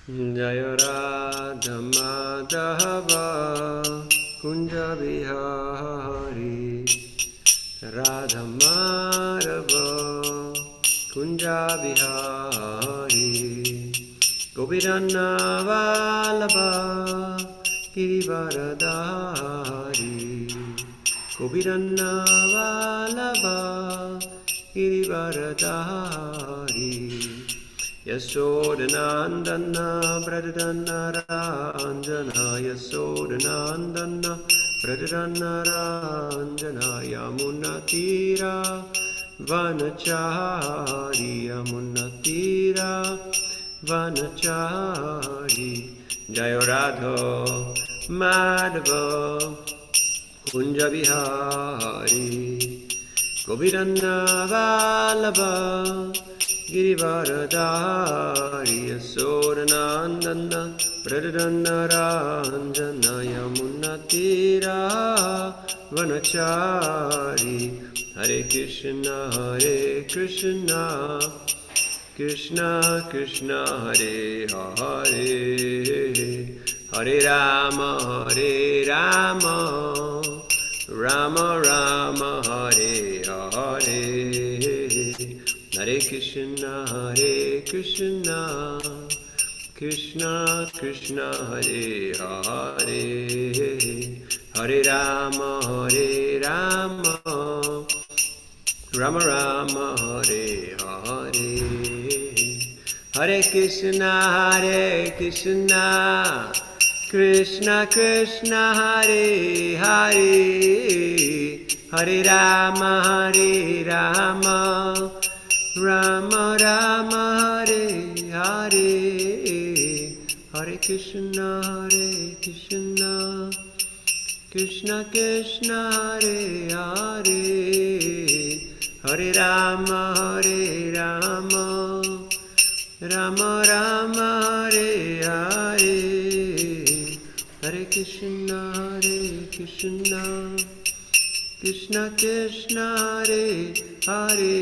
Jaya Radha Madhava Kunja Bihari Radha Madhava Kunja Bihari Gopirana Vallabha Girivaradari Gopirana Vallabha Girivaradari Yasodhanandana Pradana Ranjana Yasodhanandana Pradana Ranjana Yamunatira Vanachari Yamunatira Vanachari Jaya Radha Madhava Kunja Bihari Gopirana Vallabha Girivaradari Yasodhanandana Pradana Ranjana Yamunatira Vanachari Hare Krishna Krishna Krishna Hare Hare Hare Rama Rama Rama Hare Hare Hare Krishna Krishna Krishna Hare Hare Hare Rama Rama Rama Hare Hare Hare Krishna Krishna Krishna Hare Hare Hare Rama Rama Rama Hare Hare Hare Krishna Krishna Krishna Hare Hare Hare Rama Rama Rama Hare Hare Hare Krishna Krishna Krishna Hare Hare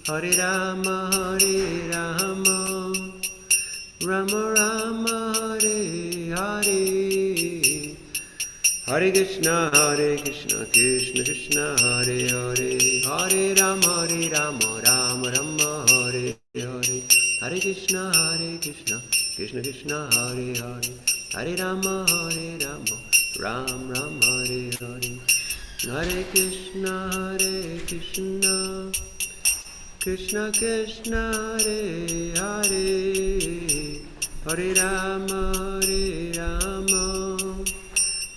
Hare Rama Rama Rama Hare Hare Hare Krishna Krishna Krishna Hare Hare Hare Rama Rama Rama Hare Hare Hare Krishna Krishna Krishna Hare Hare Hare Rama Ram Ram Hare Hare Hare Krishna Krishna Krishna Hare Hare Hare Rama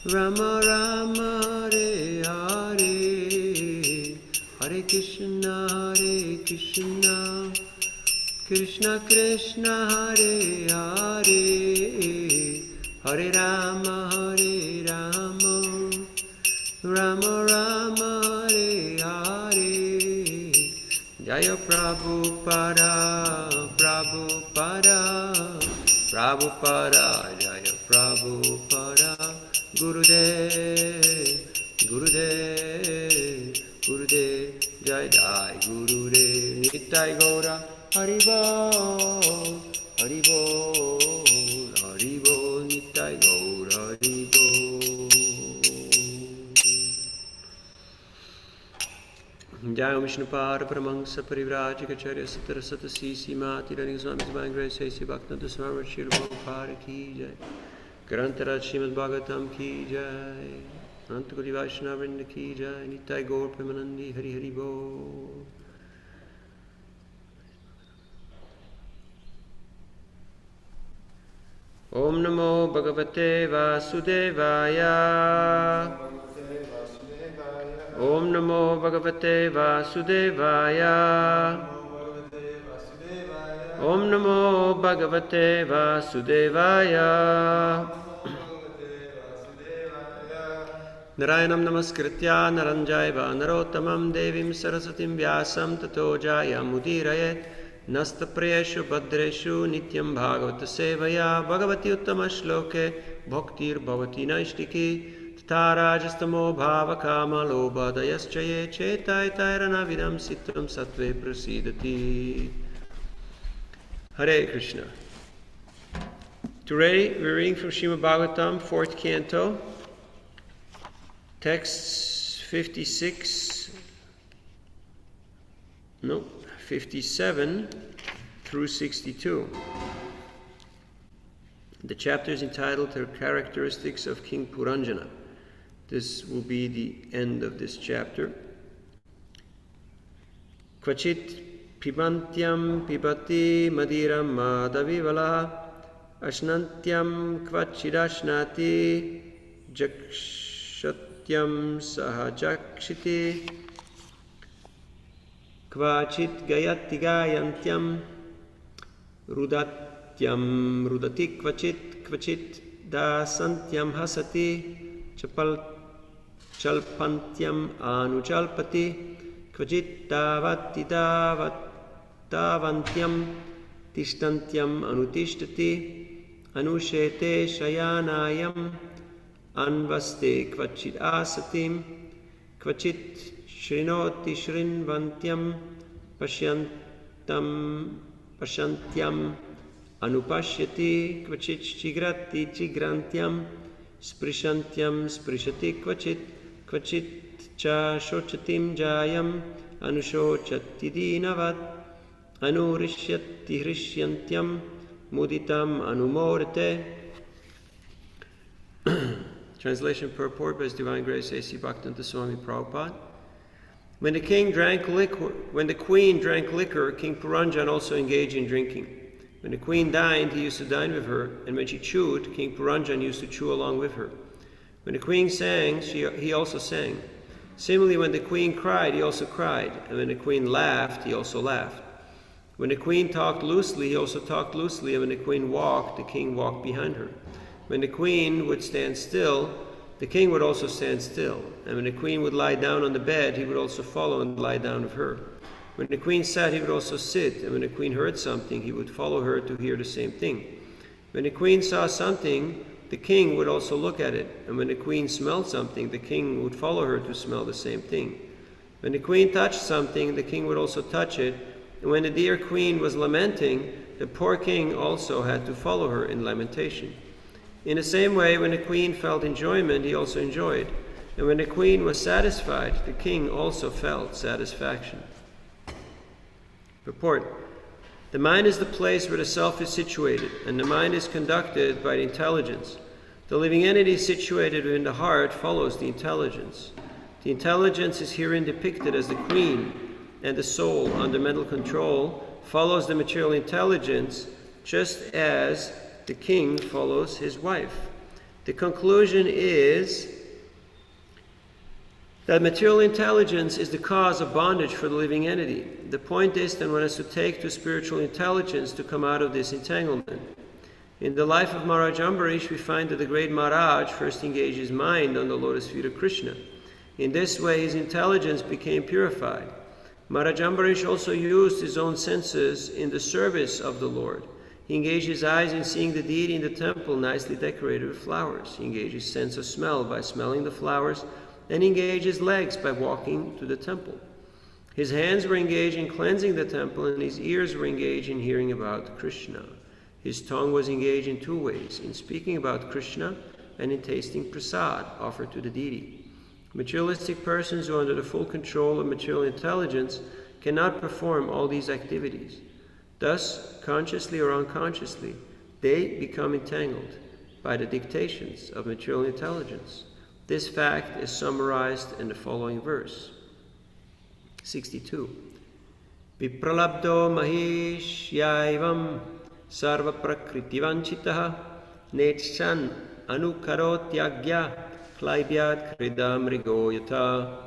Rama Rama Hare Hare Hare Krishna Krishna Krishna Hare Hare Hare Rama Rama Rama Hare Hare Jaya Prabhupada Jaya Prabhupada Gurudev Jai Jai Gurudev Nitai Gaura Haribol Nitai Gaura Haribol Jai Vishnupada Paramahansa Parivrajacharya Satara Sata Sisi Mati Running Swami Divine Grace Sesi Bhakti Swami Shri Prabhupada Ki Jai Grantaraj Srimad Bhagavatam Ki Jai Antakoti Vaishnava Vrinda Ki Jai Nitai Gaur Premanandi Hari Hari Bo Om Namo Bhagavate Vasudevaya Om Namo Bhagavate Vasudevaya Om Namo Bhagavate Vasudevaya Narayanam Namaskritya Naranjaiva Narottamam Devim Saraswatim Vyasam Tato Jayamudiraye Nastapriyeshu Bhadreshu Nityam Bhagavata Sevaya Bhagavati Uttama Shloke Bhaktir Bhavati Naishtiki Tarajastamo Bhava Kama Lobhadayaschaye Chetai Tairana Vidam Sitram Sattve Prasidati Hare Krishna. Today we're reading from Srimad Bhagavatam, 4th canto, texts 57 through 62. The chapter is entitled Characteristics of King Puranjana. This will be the end of this chapter. Kvachit pibantyam pibati madiram madavivala ashnantyam kvachidashnati jakshatyam sahajakshiti kvachit gayati gayantyam rudatyam rudati kvachit dasantyam hasati chalpantyam anuchalpati kvachit davati davantyam tishtantyam anutishtati anushete shayanayam anvaste kvachit asatim kvachit shrinoti shrinvantyam pashantyam anupashyati kvachit chigrati chigrantyam sprishantyam sprishati kvachit cha shochatim jayam anushochati dinavat anurishyati hrisyantyam muditam anumorte. Translation purport by His Divine Grace A.C. Bhaktivedanta Swami Prabhupada. When the queen drank liquor, King Puranjana also engaged in drinking. When the queen dined, he used to dine with her, and when she chewed, King Puranjana used to chew along with her. When the queen sang, he also sang. Similarly, when the queen cried, he also cried, and when the queen laughed, he also laughed. When the queen talked loosely, he also talked loosely, and when the queen walked, the king walked behind her. When the queen would stand still, the king would also stand still, and when the queen would lie down on the bed, he would also follow and lie down with her. When the queen sat, he would also sit, and when the queen heard something, he would follow her to hear the same thing. When the queen saw something, the king would also look at it, and when the queen smelled something, the king would follow her to smell the same thing. When the queen touched something, the king would also touch it, and when the dear queen was lamenting, the poor king also had to follow her in lamentation. In the same way, when the queen felt enjoyment, he also enjoyed, and when the queen was satisfied, the king also felt satisfaction. Purport. The mind is the place where the self is situated, and the mind is conducted by the intelligence. The living entity situated within the heart follows the intelligence. The intelligence is herein depicted as the queen, and the soul, under mental control, follows the material intelligence, just as the king follows his wife. The conclusion is that material intelligence is the cause of bondage for the living entity. The point is that one has to take to spiritual intelligence to come out of this entanglement. In the life of Maharaj Ambarish, we find that the great Maharaj first engaged his mind on the lotus feet of Krishna. In this way, his intelligence became purified. Maharaj Ambarish also used his own senses in the service of the Lord. He engaged his eyes in seeing the deity in the temple nicely decorated with flowers. He engaged his sense of smell by smelling the flowers, and engaged his legs by walking to the temple. His hands were engaged in cleansing the temple, and his ears were engaged in hearing about Krishna. His tongue was engaged in two ways, in speaking about Krishna and in tasting prasad offered to the deity. Materialistic persons who are under the full control of material intelligence cannot perform all these activities. Thus, consciously or unconsciously, they become entangled by the dictations of material intelligence. This fact is summarized in the following verse. 62. Vipralabdo mahishyavam sarva prakritivanchitaha nechan anukarotyagya klaibyat kridam rigoyata.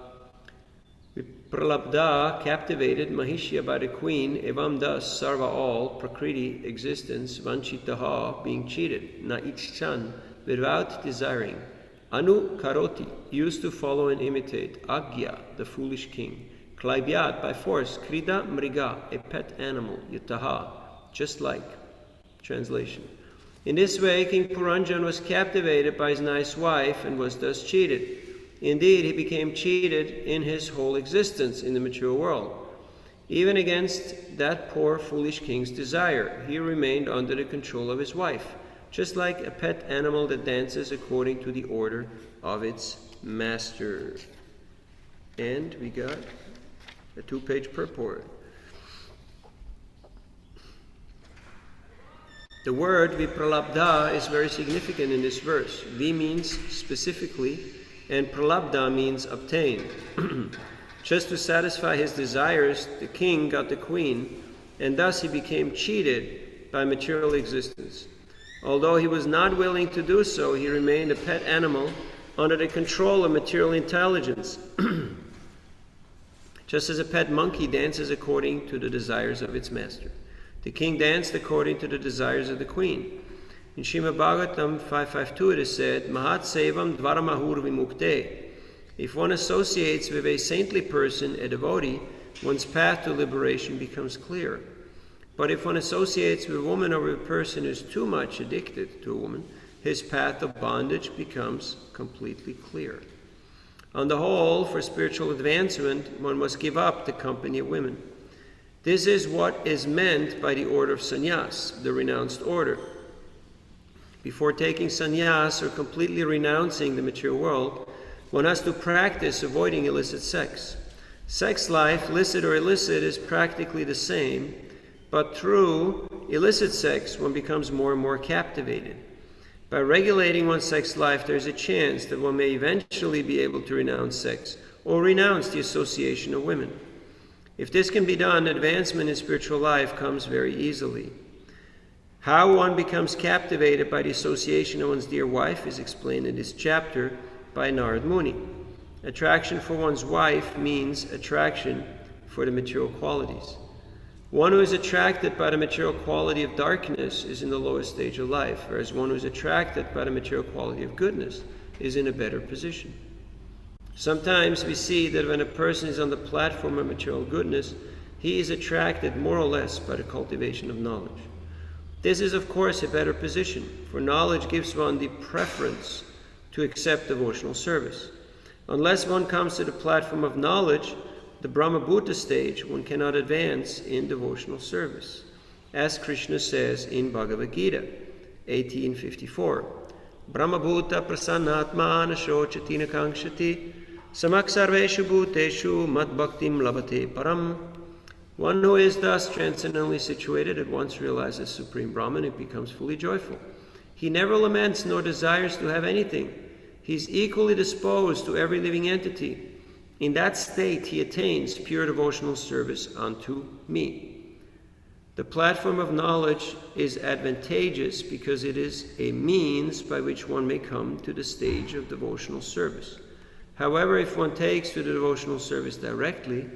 Vipralabda, captivated, Mahishya by the queen, evam thus, sarva all, prakriti, existence, vanchitaha, being cheated, na ichchan, without desiring, anu karoti, used to follow and imitate, agya, the foolish king, klaibyat, by force, krida mriga, a pet animal, yataha, just like. Translation. In this way, King Puranjana was captivated by his nice wife and was thus cheated. Indeed, he became cheated in his whole existence in the material world. Even against that poor, foolish king's desire, he remained under the control of his wife, just like a pet animal that dances according to the order of its master. And we got a 2-page purport. The word vipralabdha is very significant in this verse. Vi means specifically, and pralabdha means obtained. Just to satisfy his desires, the king got the queen, and thus he became cheated by material existence. Although he was not willing to do so, he remained a pet animal under the control of material intelligence. Just as a pet monkey dances according to the desires of its master, the king danced according to the desires of the queen. In Srimad Bhagavatam 5.5.2 it is said, Mahat Sevam Dvaramahur Vimukte. If one associates with a saintly person, a devotee, one's path to liberation becomes clear. But if one associates with a woman or with a person who is too much addicted to a woman, his path of bondage becomes completely clear. On the whole, for spiritual advancement, one must give up the company of women. This is what is meant by the order of sannyas, the renounced order. Before taking sannyas or completely renouncing the material world, one has to practice avoiding illicit sex. Sex life, licit or illicit, is practically the same, but through illicit sex, one becomes more and more captivated. By regulating one's sex life, there's a chance that one may eventually be able to renounce sex or renounce the association of women. If this can be done, advancement in spiritual life comes very easily. How one becomes captivated by the association of one's dear wife is explained in this chapter by Narad Muni. Attraction for one's wife means attraction for the material qualities. One who is attracted by the material quality of darkness is in the lowest stage of life, whereas one who is attracted by the material quality of goodness is in a better position. Sometimes we see that when a person is on the platform of material goodness, he is attracted more or less by the cultivation of knowledge. This is, of course, a better position, for knowledge gives one the preference to accept devotional service. Unless one comes to the platform of knowledge, the Brahma-bhuta stage, one cannot advance in devotional service. As Krishna says in Bhagavad Gita 18:54, Brahma-bhuta prasannatmana shochati nakangshati samak sarveshu bhuteshu mad bhaktim labhate param. One who is thus transcendently situated at once realizes Supreme Brahman and becomes fully joyful. He never laments nor desires to have anything. He is equally disposed to every living entity. In that state, he attains pure devotional service unto me. The platform of knowledge is advantageous because it is a means by which one may come to the stage of devotional service. However, if one takes to the devotional service directly,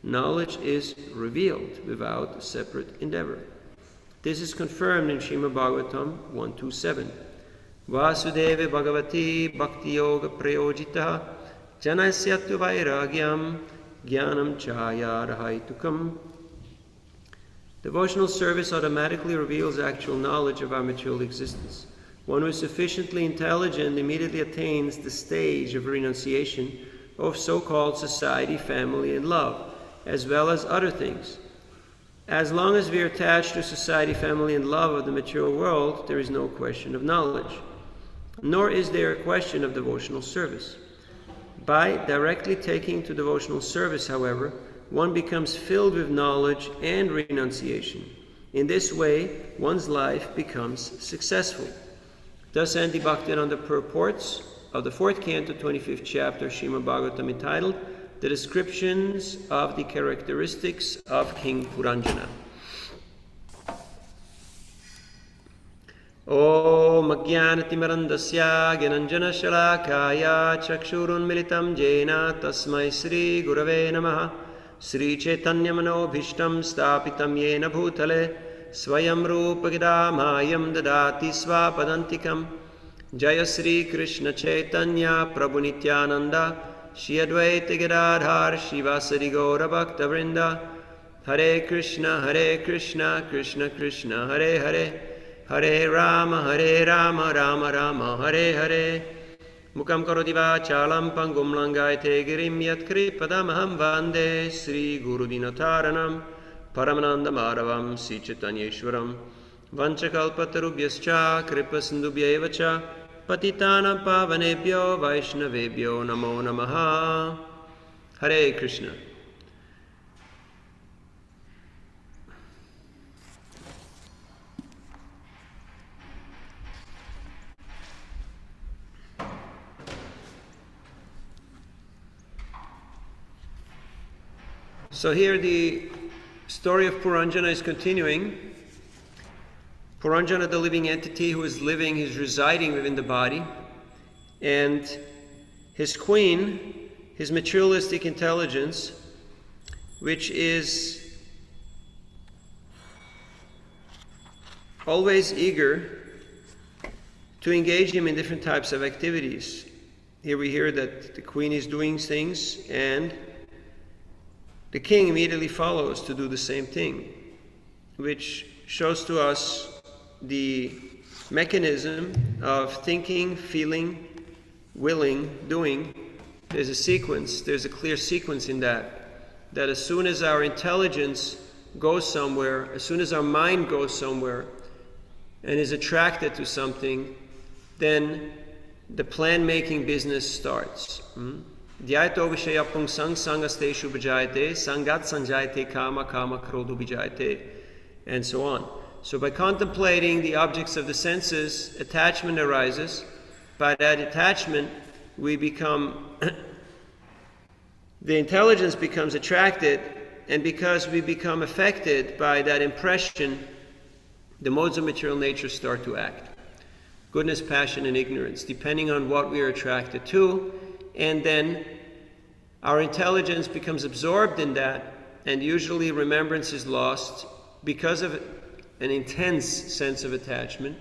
knowledge is revealed without separate endeavor. This is confirmed in Srimad Bhagavatam 1.2.7. Vasudeva Bhagavati Bhakti Yoga Prayojita Janasyattu Vairagyam Jnanam Chaya Rahaitukam. Devotional service automatically reveals actual knowledge of our material existence. One who is sufficiently intelligent immediately attains the stage of renunciation of so-called society, family, and love, as well as other things. As long as we are attached to society, family, and love of the material world, there is no question of knowledge, nor is there a question of devotional service. By directly taking to devotional service, however, one becomes filled with knowledge and renunciation. In this way, one's life becomes successful. Thus end the Bhaktivedanta purports of the 4th canto, 25th chapter, Srimad Bhagavatam, entitled The Descriptions of the Characteristics of King Puranjana. Om Ajnanatimirandasya Gyananjana Shalakaya Chakshurunmilitam Jena Tasmai Sri Gurave Namaha Sri Chaitanya Manobhishtam Stapitam Yena Bhutale Swayam Rupa Gidamayam Dadati Swapadantikam Jaya Sri Krishna Chaitanya Prabhu Nityananda Shri Advaita Gadadhar Shivasari Gaura Bhakta Vrinda Hare Krishna Krishna Krishna Hare Hare Hare Rama Rama Rama Hare Hare Mukam Karoti Vachalam Pangum Langaite Girim Yat Kripadamaham Vande Sri Guru Dinataranam Paramananda Madhavam Sri Chaitanyeshwaram Vanchakalpatarubhyascha kripasindubhyevacha patitanam pavanebhyo vaishnavebhyo namo namaha. Hare Krishna. So here the story of Puranjana is continuing. Puranjana, the living entity who is living, is residing within the body, and his queen, his materialistic intelligence, which is always eager to engage him in different types of activities. Here we hear that the queen is doing things, and the king immediately follows to do the same thing, which shows to us the mechanism of thinking, feeling, willing, doing. There's a sequence, there's a clear sequence in that as soon as our intelligence goes somewhere, as soon as our mind goes somewhere and is attracted to something, then the plan-making business starts. Dhyaito vishayapung sang sangasteshu vijayate, sangat sanjayate kama kama krodhu vijayate, and so on. So by contemplating the objects of the senses, attachment arises. By that attachment, we become, the intelligence becomes attracted, and because we become affected by that impression, the modes of material nature start to act. Goodness, passion, and ignorance, depending on what we are attracted to, and then our intelligence becomes absorbed in that, and usually remembrance is lost because of an intense sense of attachment.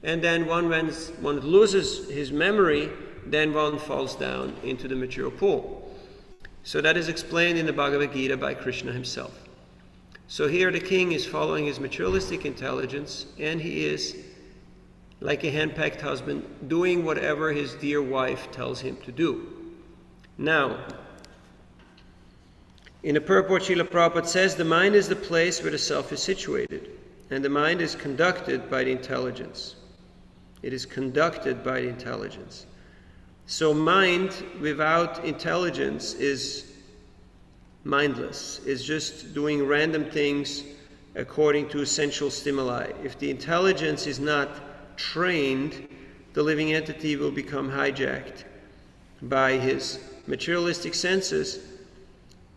And then when one loses his memory, then one falls down into the material pool. So that is explained in the Bhagavad Gita by Krishna himself. So here the king is following his materialistic intelligence, and he is, like a henpecked husband, doing whatever his dear wife tells him to do. Now, in the purport, Srila Prabhupada says, the mind is the place where the self is situated, and the mind is conducted by the intelligence. It is conducted by the intelligence. So mind without intelligence is mindless, is just doing random things according to sensual stimuli. If the intelligence is not trained, the living entity will become hijacked by his materialistic senses.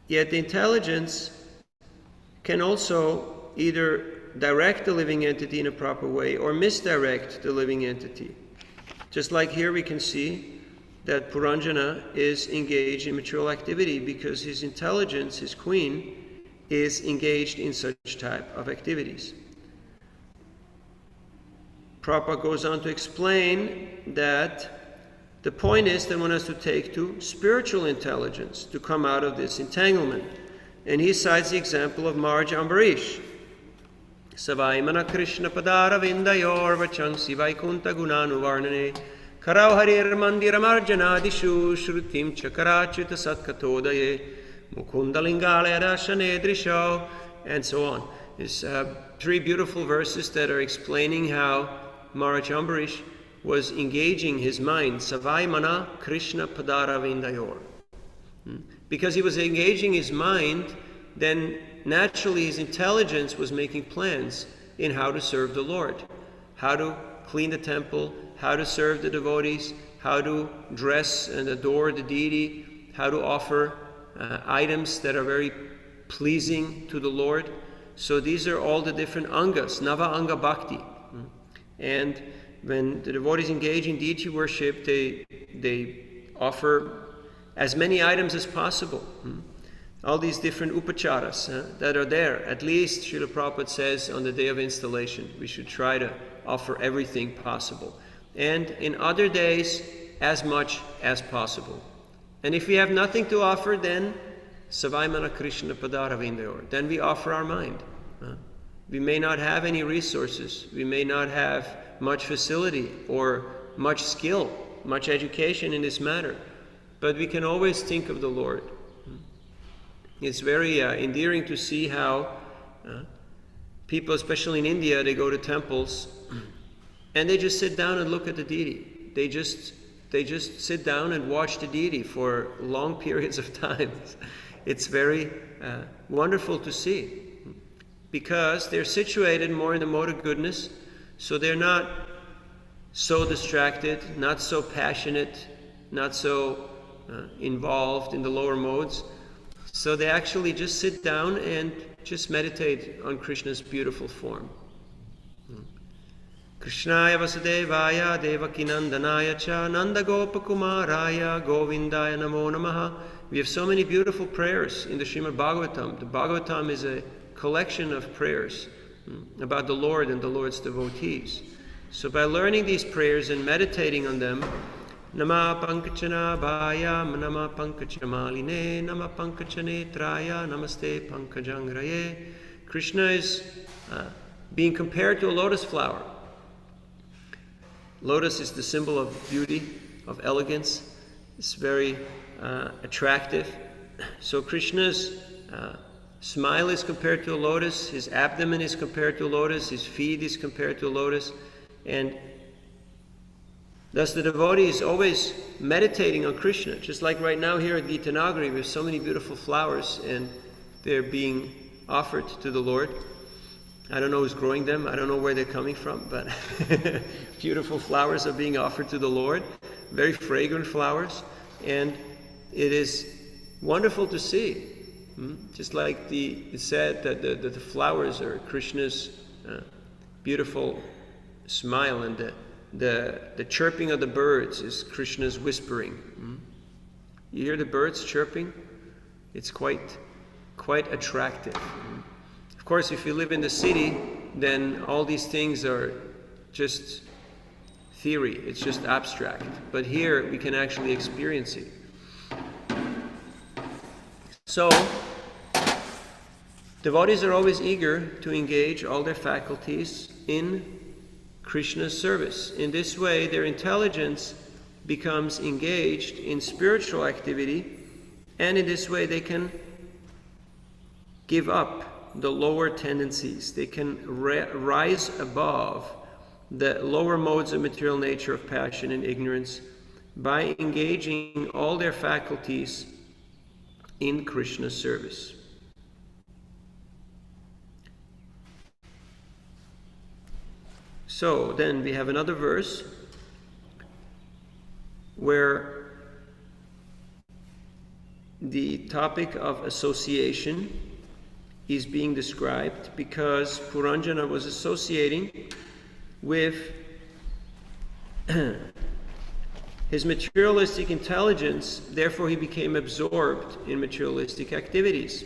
Yet the intelligence can also either direct the living entity in a proper way or misdirect the living entity. Just like here we can see that Puranjana is engaged in material activity because his intelligence, his queen, is engaged in such type of activities. Prabhupada goes on to explain that the point is that one has to take to spiritual intelligence to come out of this entanglement. And he cites the example of Maharaj Ambarish. Savaimana Krishna Padara Vindayor Vachansi Vaikunta Gunanu Varnane Karau Harir Mandiram Arjanadishu Shrutim Chakarachita Satkatodaye Mukundalingale Adashane Drisho, and so on. There's 3 beautiful verses that are explaining how Maharaj Ambarish was engaging his mind, Savai Mana Krishna Padara Vindayor. Because he was engaging his mind, then naturally his intelligence was making plans in how to serve the Lord, how to clean the temple, how to serve the devotees, how to dress and adore the deity, how to offer items that are very pleasing to the Lord. So these are all the different angas, Nava Anga Bhakti. And when the devotees engage in deity worship, they offer as many items as possible. All these different upacharas that are there. At least, Srila Prabhupada says, on the day of installation, we should try to offer everything possible. And in other days, as much as possible. And if we have nothing to offer, then Savaimana Krishna Padara Vindayor. Then we offer our mind. We may not have any resources. We may not have much facility or much skill, much education in this matter. But we can always think of the Lord. It's very endearing to see how people, especially in India, they go to temples and they just sit down and look at the deity. They just sit down and watch the deity for long periods of time. It's very wonderful to see, because they're situated more in the mode of goodness, so they're not so distracted, not so passionate, not so involved in the lower modes. So they actually just sit down and just meditate on Krishna's beautiful form. Krishnaya Vasudevaya Devakinandanaya Cha Nanda Gopakumaraya Govindaya Namo Namaha. We have so many beautiful prayers in the Srimad Bhagavatam. The Bhagavatam is a collection of prayers about the Lord and the Lord's devotees. So by learning these prayers and meditating on them, Nama Pankachana Bhaya, Nama Pankachamaline, Nama Pankachanetraya, Namaste Pankajangraye. Krishna is being compared to a lotus flower. Lotus is the symbol of beauty, of elegance. It's very attractive. So Krishna's smile is compared to a lotus, his abdomen is compared to a lotus, his feet is compared to a lotus, and thus the devotee is always meditating on Krishna. Just like right now here at Gitanagari, we have so many beautiful flowers and they're being offered to the Lord. I don't know who's growing them, I don't know where they're coming from, but beautiful flowers are being offered to the Lord, very fragrant flowers, and it is wonderful to see. Just like it said that the flowers are Krishna's beautiful smile, and the chirping of the birds is Krishna's whispering. You hear the birds chirping? It's quite attractive. Of course, if you live in the city, then all these things are just theory. It's just abstract. But here we can actually experience it. So, devotees are always eager to engage all their faculties in Krishna's service. In this way, their intelligence becomes engaged in spiritual activity, and in this way they can give up the lower tendencies. They can rise above the lower modes of material nature of passion and ignorance by engaging all their faculties in Krishna's service. So then we have another verse where the topic of association is being described, because Puranjana was associating with his materialistic intelligence, therefore he became absorbed in materialistic activities.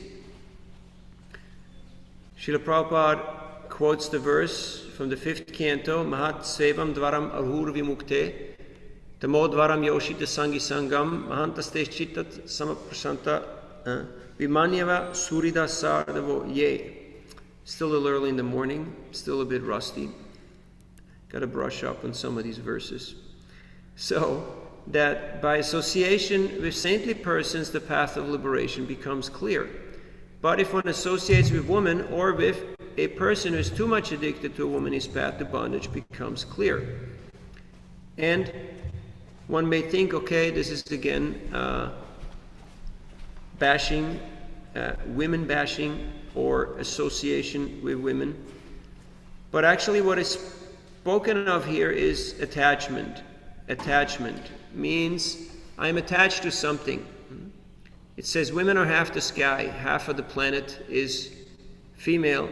Srila Prabhupada quotes the verse from the 5th canto, Mahat Sevam Dvaram Ahur Vimukte, Tamodvaram Yoshita Sangi Sangam, Mahantaste Chitat Samaprasanta Vimanyava Surida Sardavo Ye. Still a little early in the morning, still a bit rusty. Got to brush up on some of these verses. So, that by association with saintly persons, the path of liberation becomes clear. But if one associates with women or with a person who is too much addicted to a woman, his path to bondage becomes clear. And one may think, okay, this is again bashing, women bashing, or association with women. But actually what is spoken of here is attachment. Attachment means I'm attached to something. It says women are half the sky, half of the planet is female,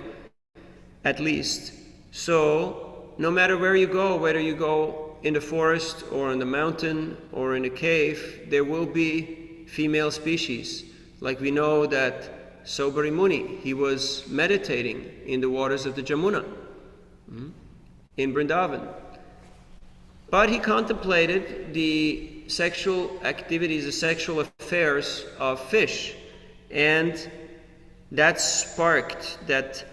at least. So no matter where you go, whether you go in the forest or on the mountain or in a cave, there will be female species. Like we know that Sobari Muni, he was meditating in the waters of the Jamuna in Vrindavan. But he contemplated the sexual activities, the sexual affairs of fish, and that sparked, that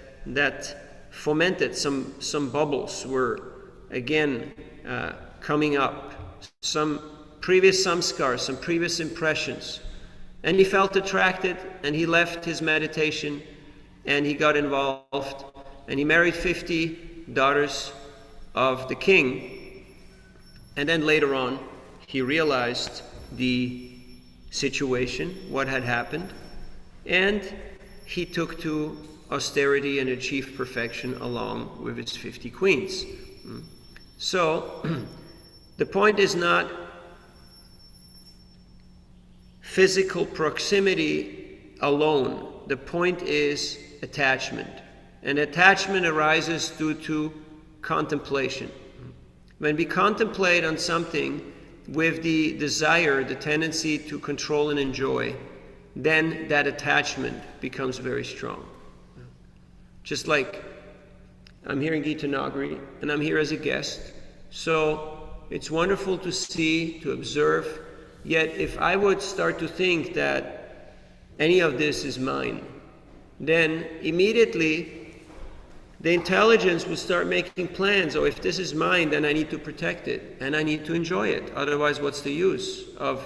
fomented, some bubbles were again coming up, some previous samskars, some previous impressions, and he felt attracted, and he left his meditation, and he got involved and he married 50 daughters of the king. And then later on, he realized the situation, what had happened, and he took to austerity and achieved perfection along with his 50 queens. So, the point is not physical proximity alone. The point is attachment. And attachment arises due to contemplation. When we contemplate on something with the desire, the tendency to control and enjoy, then that attachment becomes very strong. Just like I'm here in Gita Nagari and I'm here as a guest, so it's wonderful to see, to observe. Yet if I would start to think that any of this is mine, then immediately the intelligence will start making plans. Oh, if this is mine, then I need to protect it and I need to enjoy it. Otherwise, what's the use of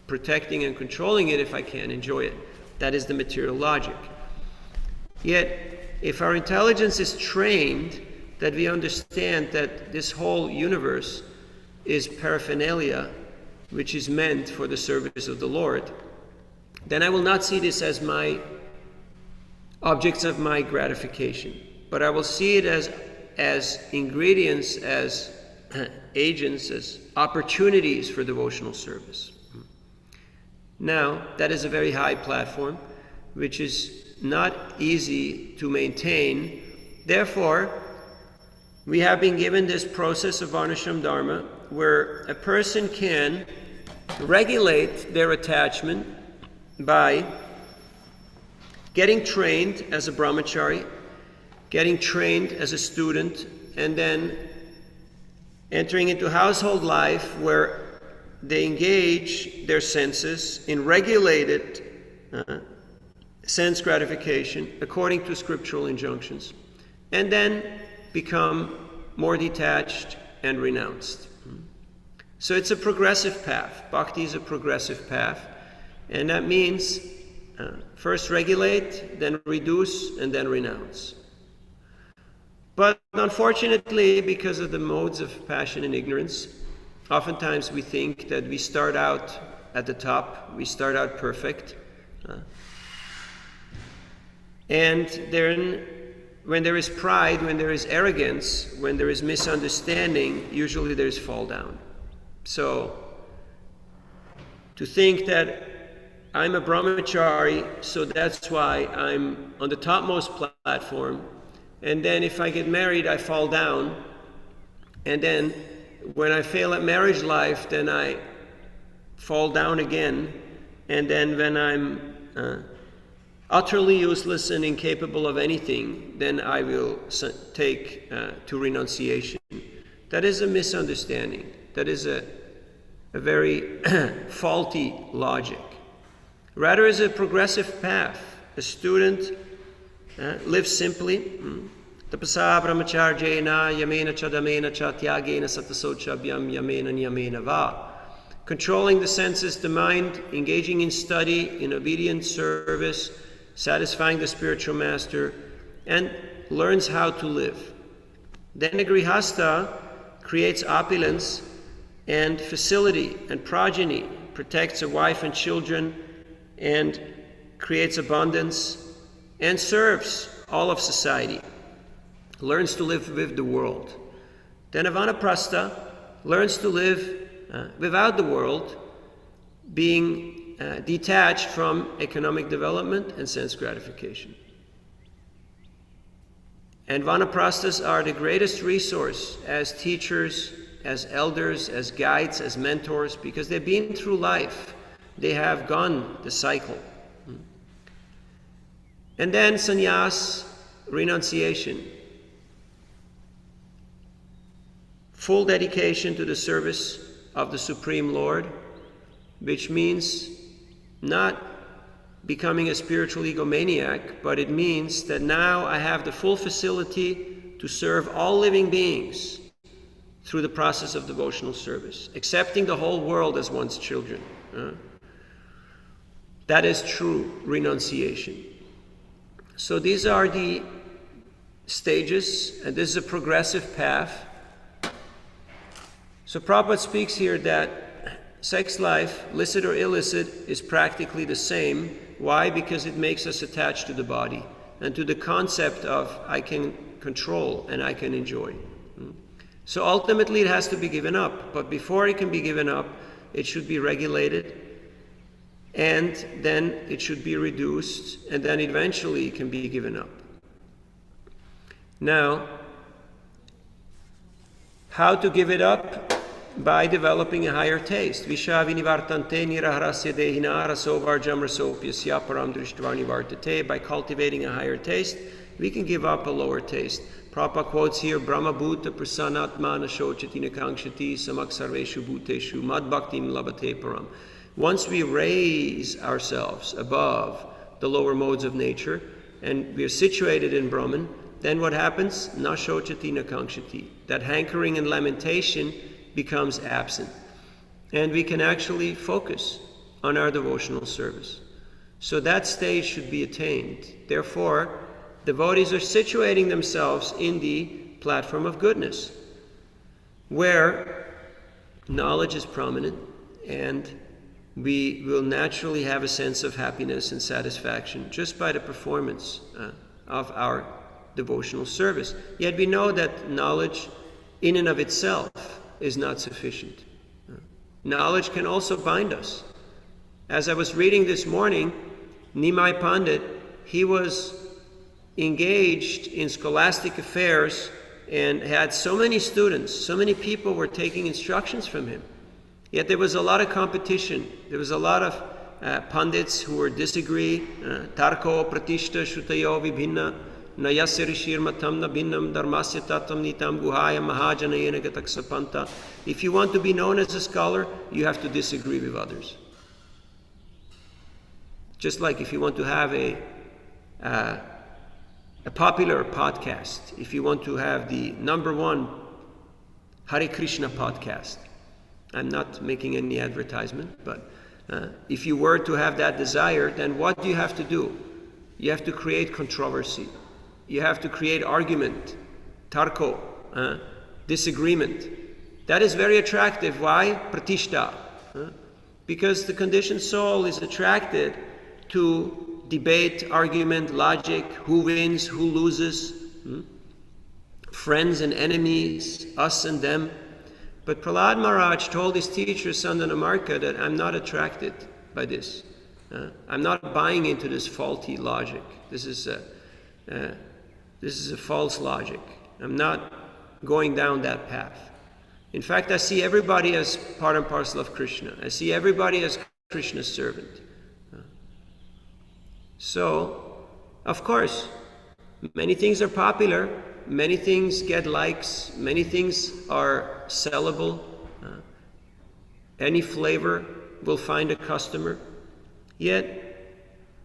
protecting and controlling it if I can't enjoy it? That is the material logic. Yet, if our intelligence is trained, that we understand that this whole universe is paraphernalia, which is meant for the service of the Lord, then I will not see this as my objects of my gratification, but I will see it as ingredients, as agents, as opportunities for devotional service. Now, that is a very high platform, which is not easy to maintain. Therefore, we have been given this process of Varnashram Dharma, where a person can regulate their attachment by getting trained as a brahmachari, getting trained as a student, and then entering into household life where they engage their senses in regulated sense gratification according to scriptural injunctions, and then become more detached and renounced. So it's a progressive path. Bhakti is a progressive path, and that means first regulate, then reduce, and then renounce. But unfortunately, because of the modes of passion and ignorance, oftentimes we think that we start out at the top, we start out perfect, and then when there is pride, when there is arrogance, when there is misunderstanding, usually there is fall down. So, to think that I'm a brahmachari, so that's why I'm on the topmost platform, and then if I get married, I fall down, and then when I fail at marriage life, then I fall down again, and then when I'm utterly useless and incapable of anything, then I will take to renunciation. That is a misunderstanding. That is a very faulty logic. Rather, is a progressive path. A student lives simply. Tapasa brahmacharjena yamena chadamena chatyagena satasochabhyam yamena niyamena va. Controlling the senses, the mind, engaging in study, in obedient service, satisfying the spiritual master, and learns how to live. Then the grihastha creates opulence and facility and progeny, protects a wife and children, and creates abundance, and serves all of society, learns to live with the world. Then a vanaprastha learns to live without the world, being detached from economic development and sense gratification. And vanaprasthas are the greatest resource as teachers, as elders, as guides, as mentors, because they've been through life. They have gone the cycle. And then sannyas, renunciation. Full dedication to the service of the Supreme Lord, which means not becoming a spiritual egomaniac, but it means that now I have the full facility to serve all living beings through the process of devotional service, accepting the whole world as one's children. That is true renunciation. So these are the stages, and this is a progressive path. So Prabhupada speaks here that sex life, licit or illicit, is practically the same. Why? Because it makes us attached to the body and to the concept of I can control and I can enjoy. So ultimately it has to be given up, but before it can be given up, it should be regulated, and then it should be reduced, and then eventually it can be given up. Now, how to give it up? By developing a higher taste. By cultivating a higher taste, we can give up a lower taste. Prabhupada quotes here, Brahma Bhuta Prasanatma Nashochati Nakankshati Samak Sarveshu Bhuteshu Mad Bhaktim Labate Param. Once we raise ourselves above the lower modes of nature and we are situated in Brahman, then what happens? Nashochati Nakankshati. That hankering and lamentation becomes absent. And we can actually focus on our devotional service. So that stage should be attained. Therefore, devotees are situating themselves in the platform of goodness, where knowledge is prominent, and we will naturally have a sense of happiness and satisfaction just by the performance of our devotional service. Yet we know that knowledge in and of itself is not sufficient. Knowledge can also bind us. As I was reading this morning, Nimai Pandit, he was engaged in scholastic affairs and had so many students, so many people were taking instructions from him. Yet there was a lot of competition. There was a lot of pandits who were disagree. Tarko pratishta shutayo vibhinna nayasya rishir matamna bhinnam dharmasya tatam nitam guhaya mahajanayena gataksapanta. If you want to be known as a scholar, you have to disagree with others. Just like if you want to have a popular podcast, if you want to have the #1 Hare Krishna podcast, I'm not making any advertisement, but if you were to have that desire, then what do you have to do? You have to create controversy. You have to create argument, tarko, disagreement. That is very attractive. Why? Pratishta. Because the conditioned soul is attracted to debate, argument, logic, who wins, who loses, friends and enemies, us and them. But Prahlad Maharaj told his teacher Sandanamarka that I'm not attracted by this. I'm not buying into this faulty logic. This is a false logic. I'm not going down that path. In fact, I see everybody as part and parcel of Krishna. I see everybody as Krishna's servant. So, of course, many things are popular, many things get likes, many things are sellable. Any flavor will find a customer. Yet,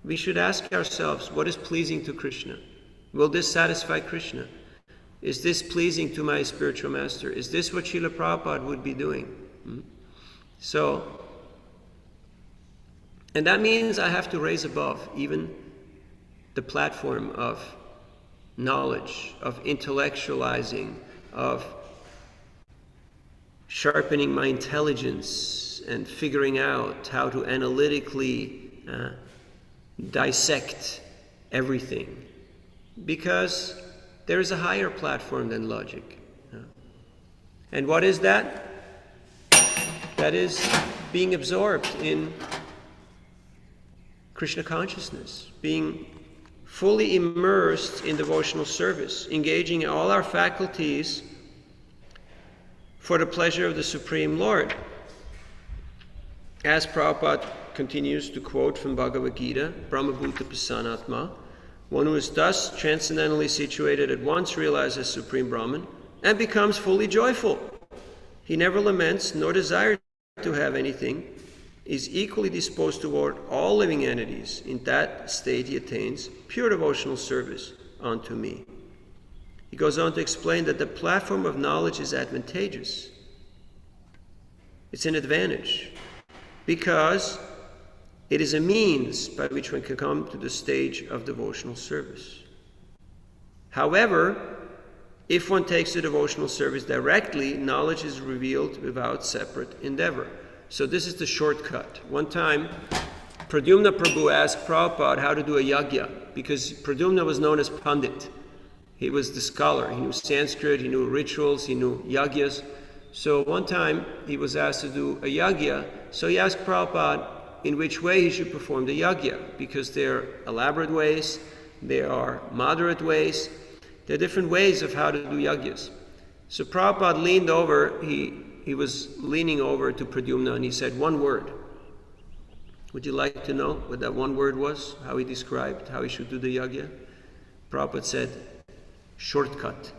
we should ask ourselves, what is pleasing to Krishna? Will this satisfy Krishna? Is this pleasing to my spiritual master? Is this what Srila Prabhupada would be doing? So, and that means I have to raise above even the platform of knowledge, of intellectualizing, of sharpening my intelligence and figuring out how to analytically dissect everything. Because there is a higher platform than logic. And what is that? That is being absorbed in Krishna consciousness, being fully immersed in devotional service, engaging in all our faculties for the pleasure of the Supreme Lord. As Prabhupada continues to quote from Bhagavad Gita, Brahma Bhuta Prasanatma, one who is thus transcendently situated at once realizes Supreme Brahman and becomes fully joyful. He never laments nor desires to have anything, is equally disposed toward all living entities. In that state he attains pure devotional service unto me. He goes on to explain that the platform of knowledge is advantageous. It's an advantage because it is a means by which one can come to the stage of devotional service. However, if one takes the devotional service directly, knowledge is revealed without separate endeavor. So this is the shortcut. One time, Pradyumna Prabhu asked Prabhupada how to do a yajna, because Pradyumna was known as Pandit. He was the scholar. He knew Sanskrit, he knew rituals, he knew yajnas. So one time, he was asked to do a yajna, so he asked Prabhupada in which way he should perform the yajna, because there are elaborate ways, there are moderate ways, there are different ways of how to do yajnas. So Prabhupada leaned over, he was leaning over to Pradyumna and he said one word. Would you like to know what that one word was? How he described how he should do the yajna? Prabhupada said, shortcut.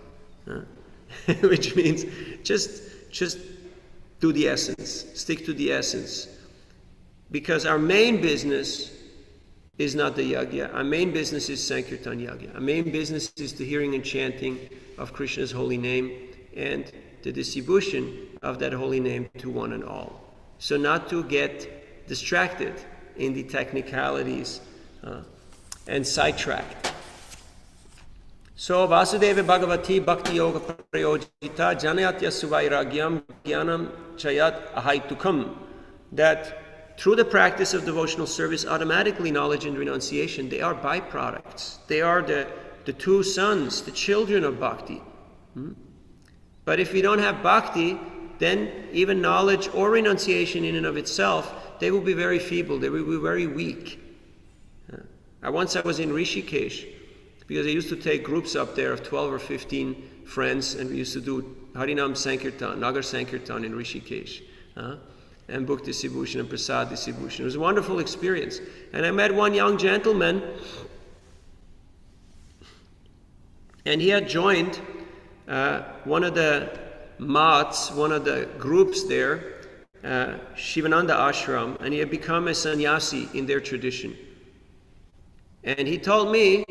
Which means just do the essence, stick to the essence. Because our main business is not the yajna. Our main business is Sankirtan yajna. Our main business is the hearing and chanting of Krishna's holy name and the distribution of that holy name to one and all. So not to get distracted in the technicalities and sidetracked. So Vasudeva Bhagavati Bhakti Yoga Prayojita Janayatya Suvairagyam Jnanam Chayat Ahaitukam, that through the practice of devotional service, automatically knowledge and renunciation, they are byproducts. They are the two sons, the children of bhakti. But if we don't have bhakti, then even knowledge or renunciation in and of itself, they will be very feeble, they will be very weak. Once I was in Rishikesh, because I used to take groups up there of 12 or 15 friends, and we used to do Harinam Sankirtan, Nagar Sankirtan in Rishikesh. And book distribution and prasad distribution. It was a wonderful experience. And I met one young gentleman, and he had joined one of the mats, one of the groups there, Shivananda Ashram, and he had become a sannyasi in their tradition. And he told me,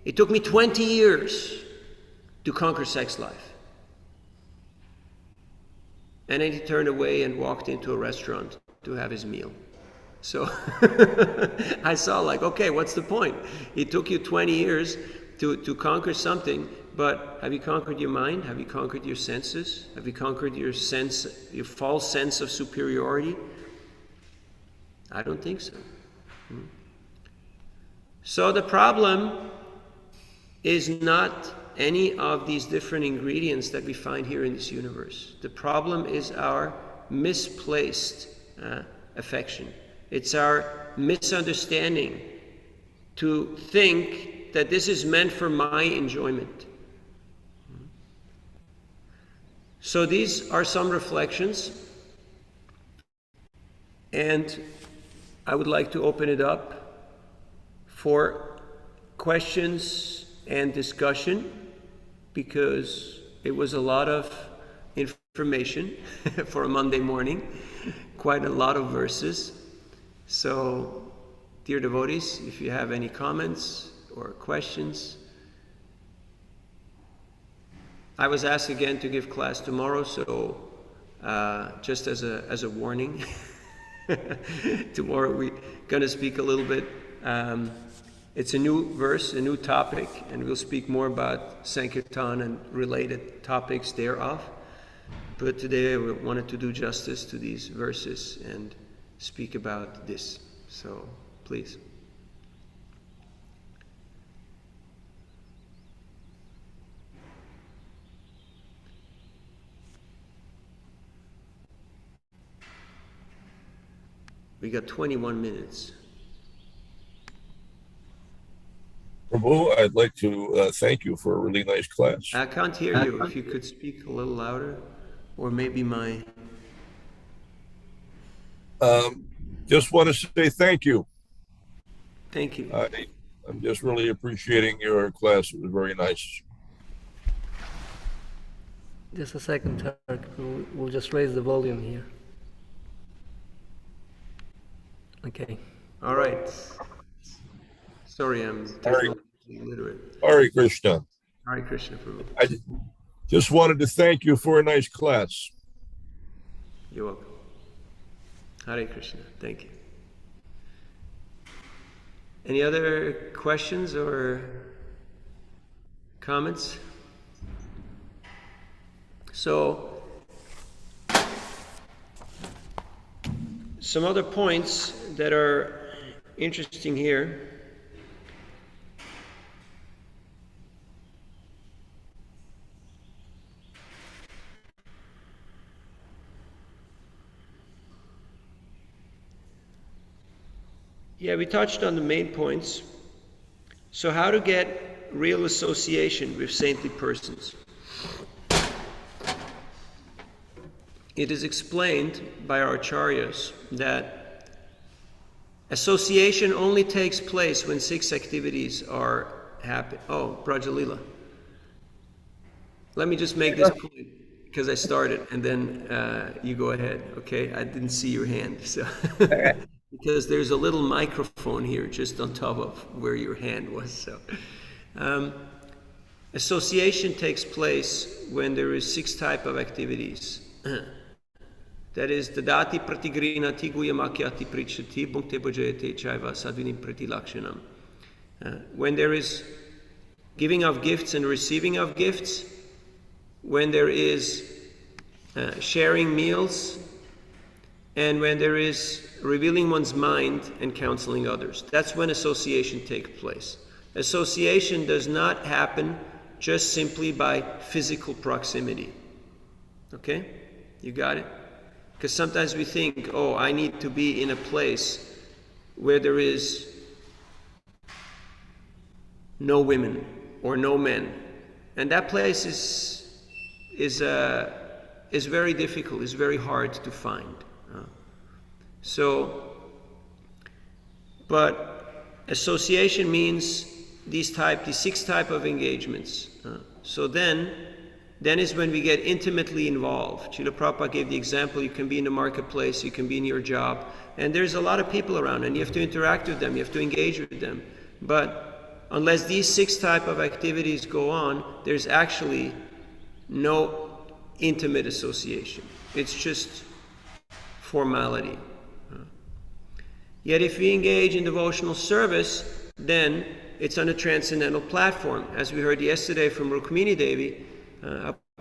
it took me 20 years to conquer sex life. And then he turned away and walked into a restaurant to have his meal. So I saw okay, what's the point? It took you 20 years to conquer something, but have you conquered your mind? Have you conquered your senses? Have you conquered your false sense of superiority? I don't think so. So the problem is not any of these different ingredients that we find here in this universe. The problem is our misplaced affection. It's our misunderstanding to think that this is meant for my enjoyment. So these are some reflections, and I would like to open it up for questions and discussion, because it was a lot of information for a Monday morning, quite a lot of verses. So, dear devotees, if you have any comments or questions. I was asked again to give class tomorrow, so just as a warning, tomorrow we're going to speak a little bit. It's a new verse, a new topic, and we'll speak more about Sankirtan and related topics thereof. But today I wanted to do justice to these verses and speak about this. So, please. We got 21 minutes. Prabhu, I'd like to thank you for a really nice class. I can't hear you. If you could speak a little louder, or maybe my... Just want to say thank you. Thank you. I'm just really appreciating your class. It was very nice. Just a second, Tarek. We'll just raise the volume here. Okay. All right. Sorry, I'm technically illiterate. Hare Krishna. Hare Krishna, Prabhu. I just wanted to thank you for a nice class. You're welcome. Hare Krishna. Thank you. Any other questions or Comments? So, some other points that are interesting here. Yeah, we touched on the main points. So how to get real association with saintly persons. It is explained by our acharyas that association only takes place when 6 activities are happening. Oh, Prajalila. Let me just make this point because I started and then you go ahead, okay? I didn't see your hand, so. Because there's a little microphone here just on top of where your hand was. So, association takes place when there is 6 types of activities. That is, dadati pratigrinati guyamakyati prichati bhunkte bhajayate chaiva sadvinim pratilakshanam. When there is giving of gifts and receiving of gifts, when there is sharing meals, and when there is revealing one's mind and counseling others. That's when association takes place. Association does not happen just simply by physical proximity. Okay? You got it? Because sometimes we think, oh, I need to be in a place where there is no women or no men. And that place is very difficult, is very hard to find. But association means these 6 types of engagements. So then is when we get intimately involved. Srila Prabhupada gave the example, you can be in the marketplace, you can be in your job, and there's a lot of people around, and you have to interact with them, you have to engage with them. But unless these 6 types of activities go on, there's actually no intimate association. It's just formality. Yet if we engage in devotional service, then it's on a transcendental platform. As we heard yesterday from Rukmini Devi,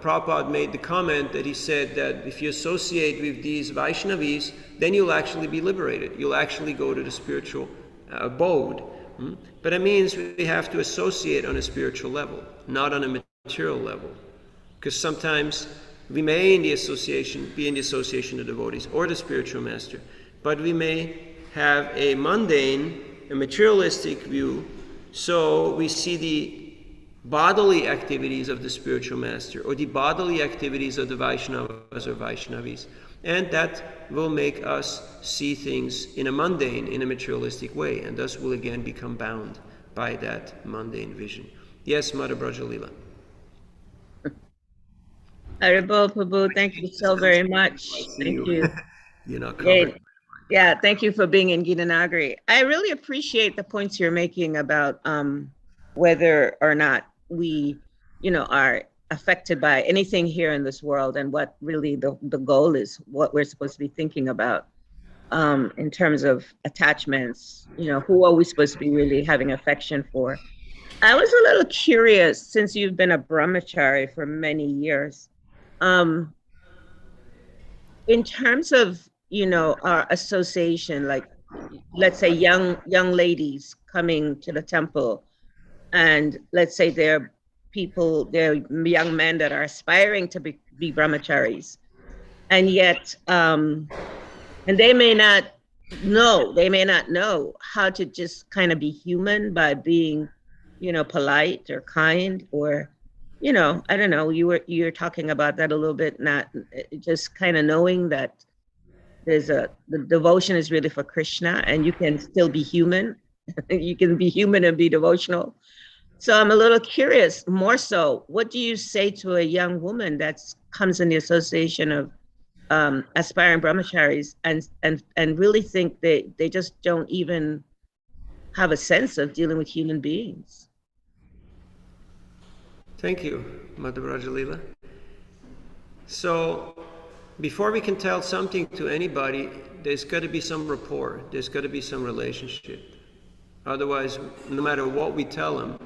Prabhupada made the comment that he said that if you associate with these Vaishnavis, then you'll actually be liberated. You'll actually go to the spiritual abode. But it means we have to associate on a spiritual level, not on a material level. Because sometimes we may be in the association of devotees or the spiritual master, but we may have a mundane, a materialistic view, so we see the bodily activities of the spiritual master or the bodily activities of the Vaishnavas or Vaishnavis, and that will make us see things in a mundane, in a materialistic way, and thus will again become bound by that mundane vision. Yes, Mother Brajalila. Haribol Prabhu, thank you so very much. Thank you. You're not covered. Yeah, thank you for being in Gitanagari. I really appreciate the points you're making about whether or not we, are affected by anything here in this world, and what really the goal is, what we're supposed to be thinking about in terms of attachments. Who are we supposed to be really having affection for? I was a little curious, since you've been a brahmachari for many years, in terms of our association, like let's say young ladies coming to the temple, and let's say they're young men that are aspiring to be brahmacharis, and yet and they may not know how to just kind of be human by being polite or kind, or I don't know, you're talking about that a little bit, not just kind of knowing that the devotion is really for Krishna, and you can still be human. You can be human and be devotional. So I'm a little curious, more so, what do you say to a young woman that comes in the association of aspiring brahmacharis and really think they just don't even have a sense of dealing with human beings? Thank you, Mother Rajalila. So, before we can tell something to anybody, there's got to be some rapport. There's got to be some relationship. Otherwise, no matter what we tell them,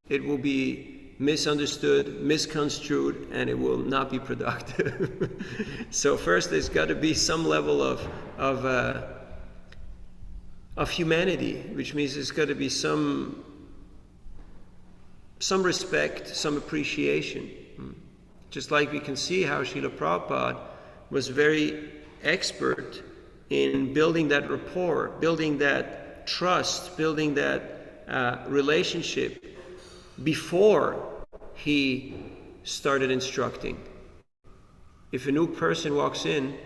it will be misunderstood, misconstrued, and it will not be productive. So first there's got to be some level of humanity, which means there's got to be some respect, some appreciation. Just like we can see how Srila Prabhupada was very expert in building that rapport, building that trust, building that relationship before he started instructing. If a new person walks in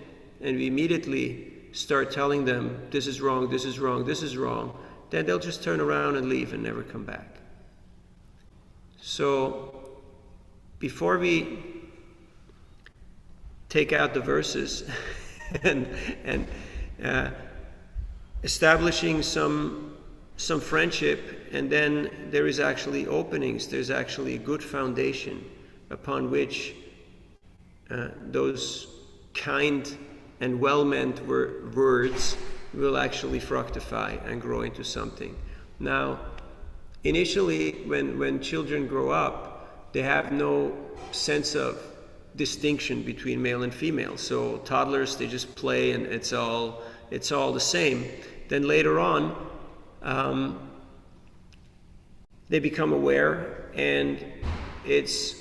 and we immediately start telling them, this is wrong, this is wrong, this is wrong, then they'll just turn around and leave and never come back. So before we take out the verses and establishing some friendship, and then there is actually openings, there's actually a good foundation upon which those kind and well-meant words will actually fructify and grow into something. Now, initially, when children grow up, they have no sense of distinction between male and female. So toddlers, they just play and it's all the same. Then later on, they become aware, and it's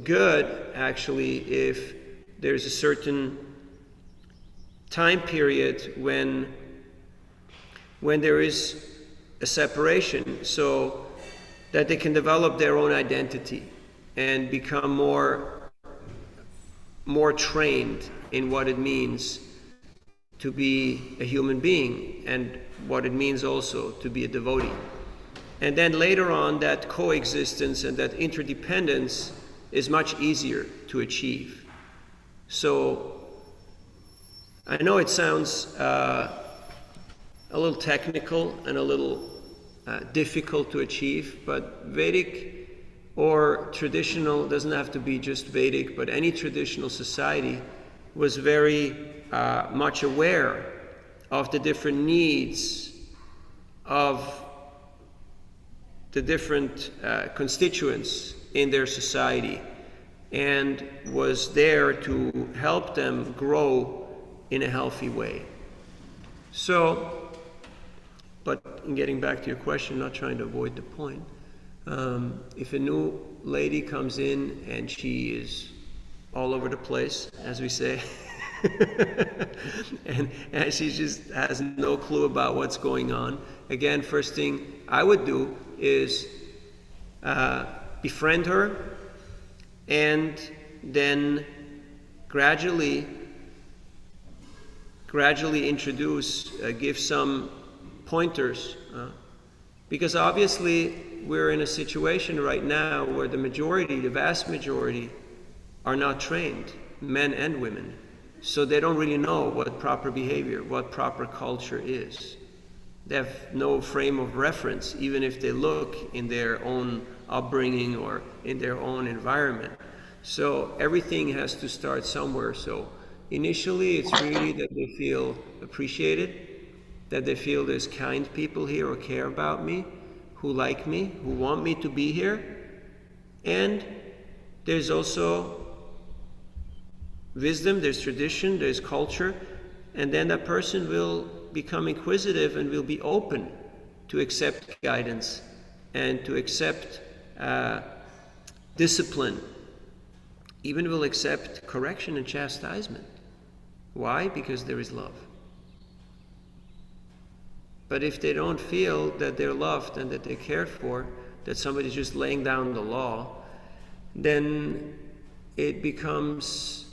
good actually if there's a certain time period when there is a separation, so that they can develop their own identity and become more trained in what it means to be a human being and what it means also to be a devotee. And then later on, that coexistence and that interdependence is much easier to achieve. So I know it sounds a little technical and a little difficult to achieve, but Vedic or traditional, doesn't have to be just Vedic, but any traditional society was very much aware of the different needs of the different constituents in their society, and was there to help them grow in a healthy way. So, but in getting back to your question, not trying to avoid the point, if a new lady comes in and she is all over the place, as we say, and she just has no clue about what's going on, again, first thing I would do is befriend her, and then gradually introduce, give some pointers, because obviously we're in a situation right now where the vast majority are not trained, men and women, so they don't really know what proper behavior, what proper culture is. They have no frame of reference, even if they look in their own upbringing or in their own environment. So everything has to start somewhere. So initially, it's really that they feel appreciated, that they feel there's kind people here who care about me, who like me, who want me to be here. And there's also wisdom, there's tradition, there's culture, and then that person will become inquisitive and will be open to accept guidance and to accept discipline, even will accept correction and chastisement. Why? Because there is love. But if they don't feel that they're loved and that they're cared for, that somebody's just laying down the law, then it becomes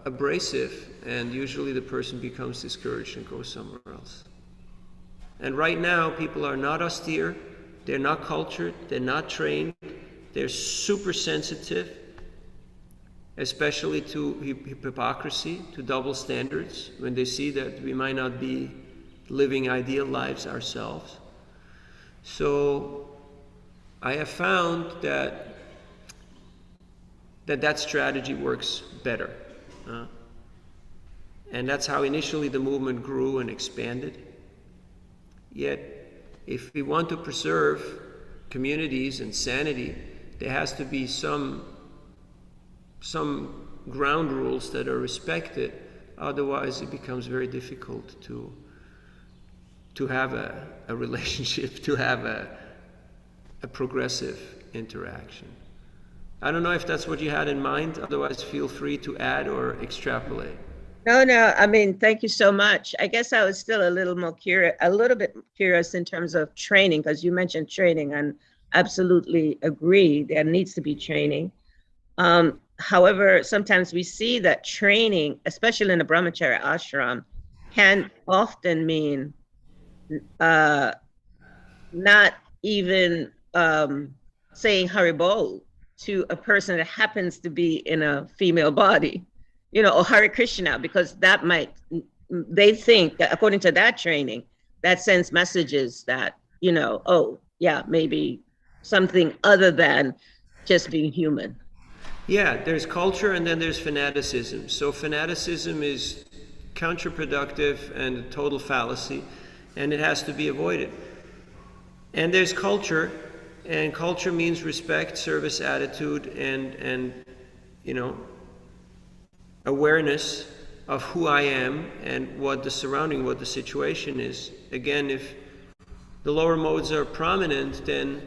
abrasive, and usually the person becomes discouraged and goes somewhere else. And right now, people are not austere, they're not cultured, they're not trained, they're super sensitive, especially to hypocrisy, to double standards, when they see that we might not be living ideal lives ourselves. So I have found that strategy works better. And that's how initially the movement grew and expanded. Yet, if we want to preserve communities and sanity, there has to be some ground rules that are respected. Otherwise, it becomes very difficult to have a relationship, to have a progressive interaction. I don't know if that's what you had in mind. Otherwise, feel free to add or extrapolate. No, I mean, thank you so much. I guess I was still a little bit curious in terms of training, because you mentioned training, and absolutely agree there needs to be training. However, sometimes we see that training, especially in a brahmachari ashram, can often mean not even saying Haribol to a person that happens to be in a female body, or Hare Krishna, because they think that according to that training, that sends messages that, oh yeah, maybe something other than just being human. Yeah, there's culture and then there's fanaticism. So fanaticism is counterproductive and a total fallacy, and it has to be avoided. And there's culture, and culture means respect, service, attitude, and awareness of who I am and what the situation is. Again, if the lower modes are prominent, then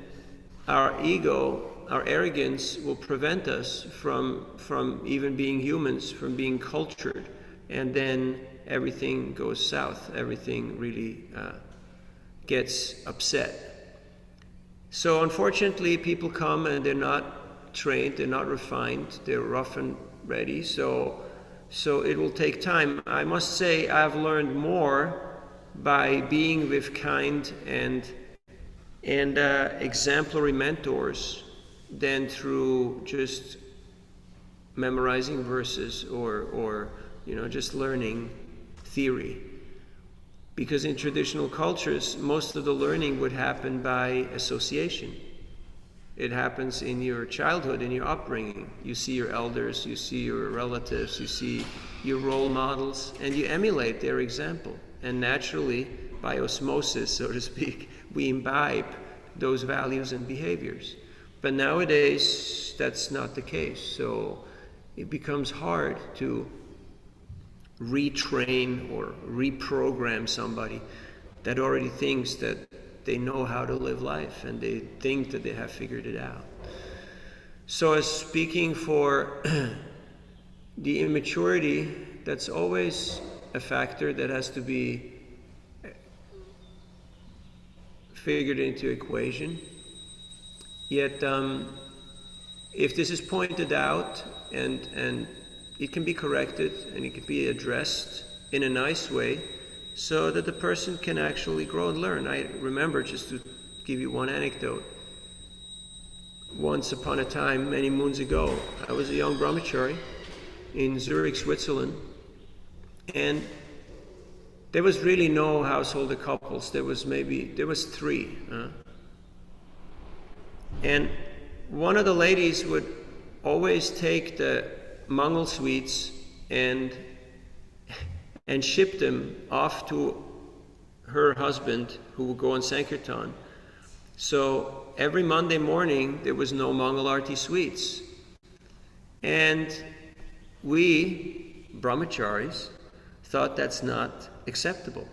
our ego, our arrogance will prevent us from even being humans, from being cultured, and then everything goes south. Everything really gets upset. So unfortunately, people come and they're not trained, they're not refined, they're rough and ready. So it will take time. I must say I've learned more by being with kind and exemplary mentors than through just memorizing verses or just learning theory. Because in traditional cultures, most of the learning would happen by association. It happens in your childhood, in your upbringing. You see your elders, you see your relatives, you see your role models, and you emulate their example. And naturally, by osmosis, so to speak, we imbibe those values and behaviors. But nowadays, that's not the case. So it becomes hard to retrain or reprogram somebody that already thinks that they know how to live life and they think that they have figured it out. So as speaking for the immaturity, that's always a factor that has to be figured into equation. Yet if this is pointed out and it can be corrected and it can be addressed in a nice way so that the person can actually grow and learn. I remember, just to give you one anecdote, once upon a time, many moons ago, I was a young brahmachari in Zurich, Switzerland, and there was really no householder couples. There was three. And one of the ladies would always take the Mangal sweets and ship them off to her husband, who would go on Sankirtan. So every Monday morning there was no Mangal Arti sweets. And we, brahmacharis, thought that's not acceptable.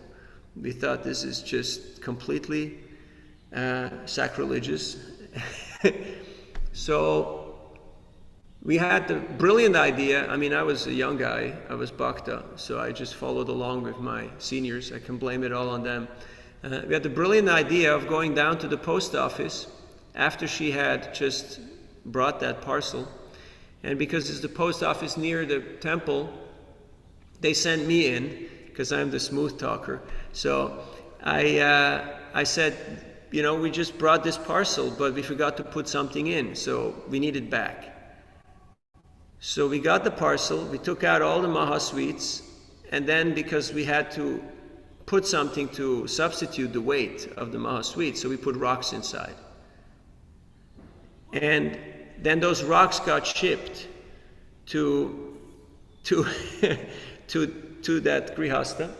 We thought this is just completely sacrilegious. So we had the brilliant idea. I mean, I was a young guy, I was bhakta, so I just followed along with my seniors. I can blame it all on them. We had the brilliant idea of going down to the post office after she had just brought that parcel. And because it's the post office near the temple, they sent me in, because I'm the smooth talker. So I said, we just brought this parcel, but we forgot to put something in, so we need it back. So we got the parcel, we took out all the Maha sweets, and then because we had to put something to substitute the weight of the Maha sweets, so we put rocks inside. And then those rocks got shipped to that grihasta.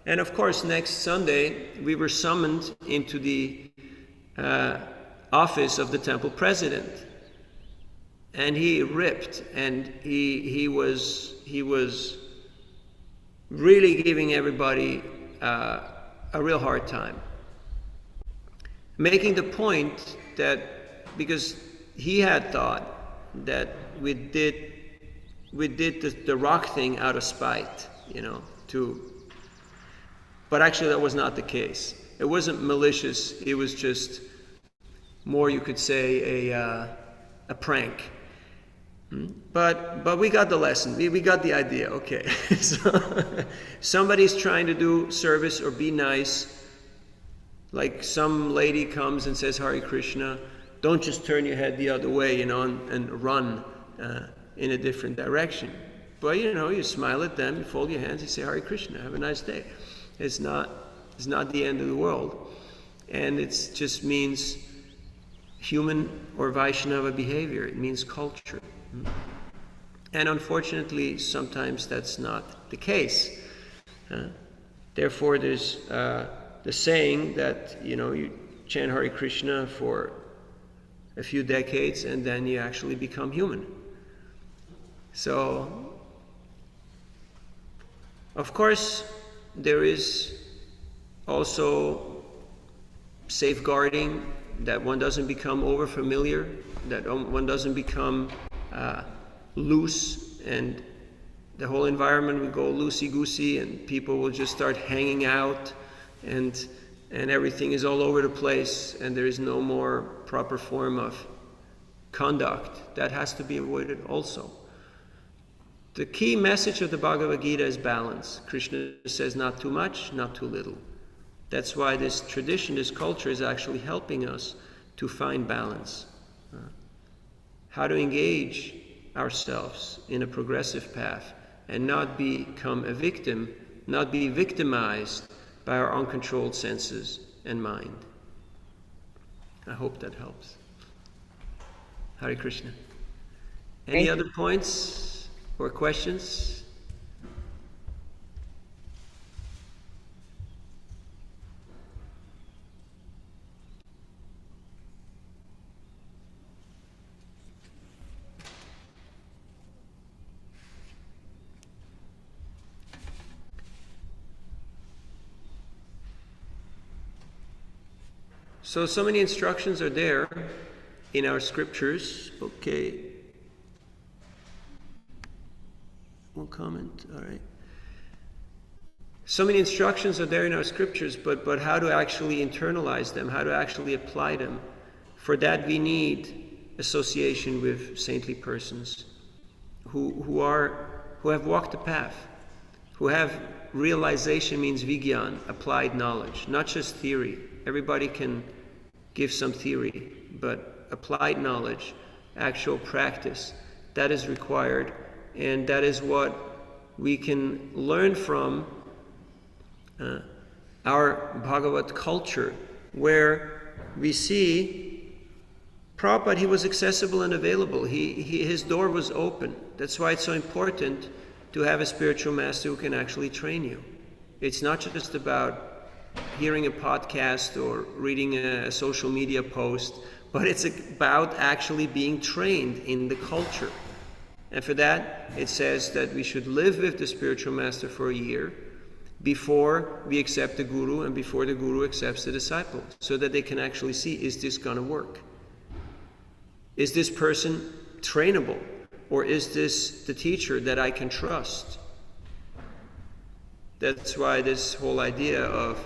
And of course, next Sunday, we were summoned into the office of the temple president. and he ripped, and he was really giving everybody a real hard time, making the point that because he had thought that we did the rock thing out of spite, but actually that was not the case. It wasn't malicious. It was just more, you could say, a prank. But we got the lesson. We got the idea. Okay. So somebody's trying to do service or be nice. Like some lady comes and says Hare Krishna. Don't just turn your head the other way, and run in a different direction. But you smile at them, you fold your hands, you say Hare Krishna. Have a nice day. It's not the end of the world, and it just means human or Vaishnava behavior. It means culture. And unfortunately, sometimes that's not the case. Therefore, there's the saying that, you chant Hare Krishna for a few decades and then you actually become human. So, of course, there is also safeguarding that one doesn't become over-familiar, that one doesn't become loose, and the whole environment will go loosey-goosey, and people will just start hanging out, and everything is all over the place, and there is no more proper form of conduct. That has to be avoided also. The key message of the Bhagavad Gita is balance. Krishna says not too much, not too little. That's why this tradition, this culture is actually helping us to find balance. How to engage ourselves in a progressive path and not become a victim, not be victimized by our uncontrolled senses and mind. I hope that helps. Hare Krishna. Any other points or questions? So many instructions are there in our scriptures. Okay. One comment, all right. So many instructions are there in our scriptures, but how to actually internalize them, how to actually apply them. For that we need association with saintly persons who have walked the path, who have realization, means vigyan, applied knowledge, not just theory. Everybody can give some theory, but applied knowledge, actual practice, that is required, and that is what we can learn from our Bhagavat culture, where we see Prabhupada, he was accessible and available. His door was open. That's why it's so important to have a spiritual master who can actually train you. It's not just about hearing a podcast or reading a social media post, but it's about actually being trained in the culture. And for that, it says that we should live with the spiritual master for a year before we accept the guru and before the guru accepts the disciple, so that they can actually see, is this going to work? Is this person trainable? Or is this the teacher that I can trust? That's why this whole idea of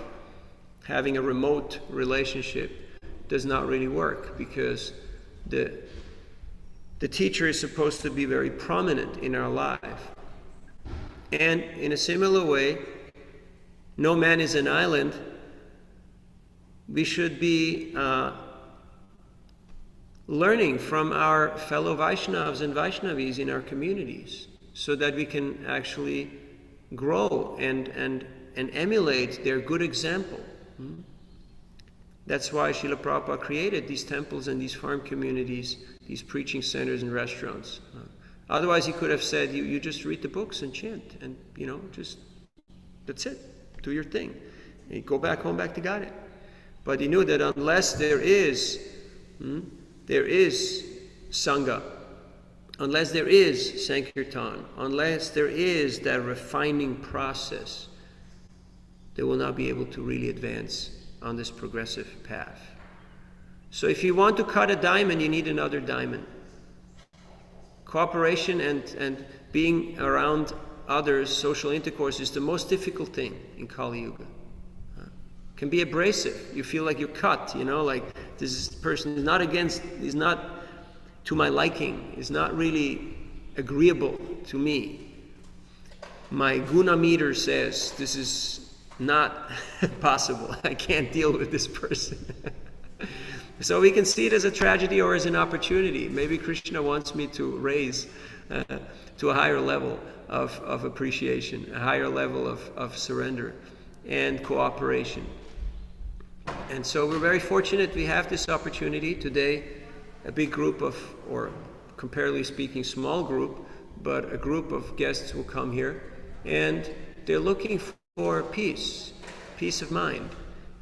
having a remote relationship does not really work, because the teacher is supposed to be very prominent in our life. And in a similar way, no man is an island. We should be learning from our fellow Vaishnavas and Vaishnavis in our communities, so that we can actually grow and emulate their good example. That's why Srila Prabhupada created these temples and these farm communities, these preaching centers and restaurants. Otherwise, he could have said, you just read the books and chant, and just that's it. Do your thing. And you go back home, back to God. But he knew that unless there is Sangha, unless there is Sankirtan, unless there is that refining process, they will not be able to really advance on this progressive path. So if you want to cut a diamond, you need another diamond. Cooperation and being around others, social intercourse, is the most difficult thing in Kali Yuga. Can be abrasive. You feel like you're cut, like this person is not to my liking, is not really agreeable to me. My guna meter says this is not possible. I can't deal with this person. So we can see it as a tragedy or as an opportunity. Maybe Krishna wants me to raise to a higher level of appreciation, a higher level of surrender and cooperation. And so we're very fortunate we have this opportunity today. A big group or comparatively speaking, small group, but a group of guests will come here, and they're looking for peace of mind,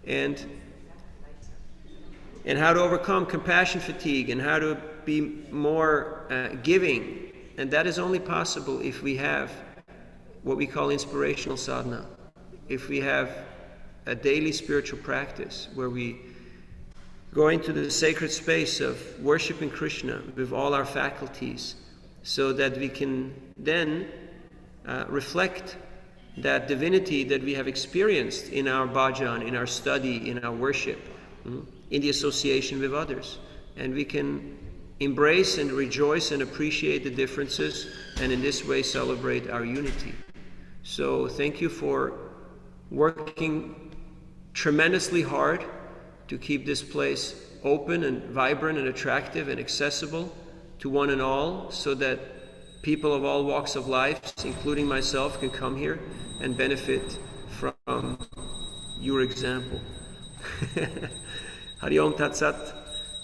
and how to overcome compassion fatigue, and how to be more giving. And that is only possible if we have what we call inspirational sadhana, if we have a daily spiritual practice where we go into the sacred space of worshiping Krishna with all our faculties, so that we can then reflect that divinity that we have experienced in our bhajan, in our study, in our worship, in the association with others. And we can embrace and rejoice and appreciate the differences, and in this way celebrate our unity. So thank you for working tremendously hard to keep this place open and vibrant and attractive and accessible to one and all, so that people of all walks of life, including myself, can come here and benefit from your example. Hari Om Tat Sat.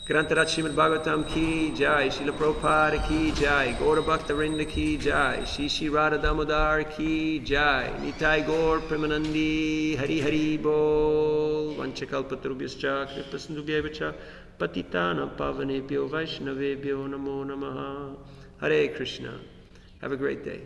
Grantarat Srimad Bhagavatam ki jai, Srila Prabhupada ki jai, Gaura Bhakta Vrinda ki jai, Shri Radha Damodar ki jai, Nitai Gaur Premanandi, Hari Hari Bol, Vanchakalpatarubhyascha, Kripasindubhyevacha, Patitana Pavanebhyo Vaishnavebhyo Namo Namaha. Hare Krishna. Have a great day.